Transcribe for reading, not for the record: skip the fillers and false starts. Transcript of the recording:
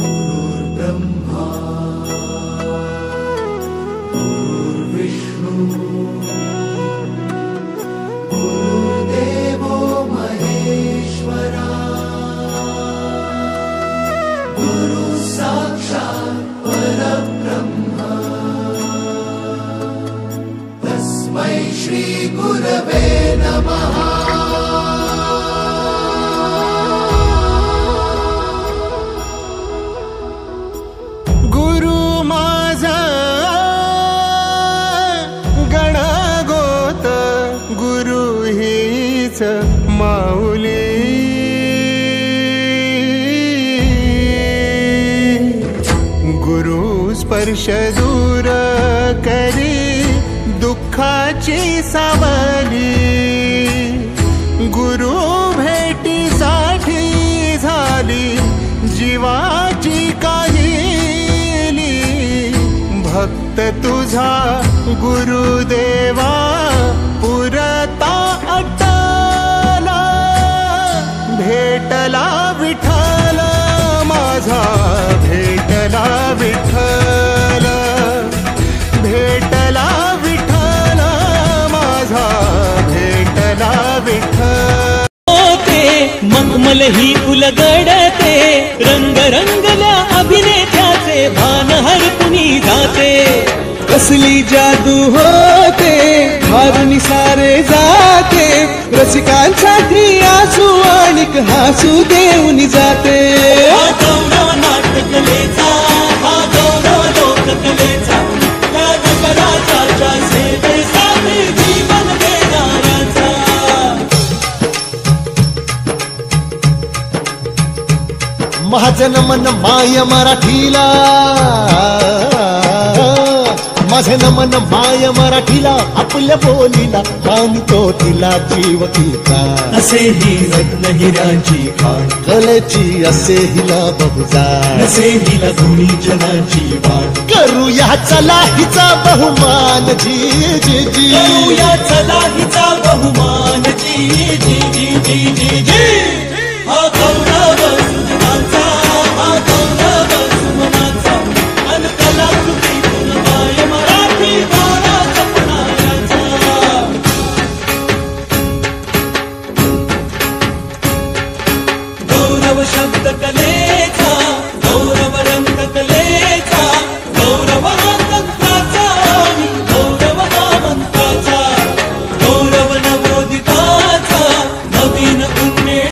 गुरुर्ब्रह्मा गुरुर्विष्णु गुरुर्देवो महेश्वरा गुरु साक्षात् परब्रह्म तस्मै श्री गुरवे नमः। माऊली गुरु स्पर्श दूर करी दुःखाची सावली गुरु भेटीसाठी झाली जीवाची काहिली भक्त तुझा गुरुदेवा पुरता भेटला विठ्ठल माझा भेटला विठ्ठल भेटला विठ्ठल माझा भेटला विठ्ठल मखमल ही उलगडते रंग रंगल्या अभिनेत्याचे भान हरपुनी जाते कसली जादू होते हारुनी सारे जाते रसिकांसाठी आसू आणिक हासू देऊन जाते हा गौरव नाटकलेचा हा गौरव लोककलेचा या जगराच्या सेवेसाठी जीवन देणाऱ्याचा माझं नमन माय मराठीला माझे नमन माय मराठीला आपल्या बोलीला मानतो तिला जीव तिचा असे ही रत्न हिराची खाण कलेची असे हिला बहुजाण असे हिला गुणी जनाची वाण करूया चला हिचा बहुमान जी जी जी करूया चला हिचा बहुमान जी जी जी जी जी जी हा गौरव सुजनाचा हा गौरव सुमनाचा अन कलाकृतीतून माय मराठी गाणं जपणाऱ्याचा गौरव शब्द कलेचा गौरव रंग कलेचा गौरव हा तंत्राचा आणि गौरव हा मंत्राचा गौरव नवोदिताचा नवीन उन्मेष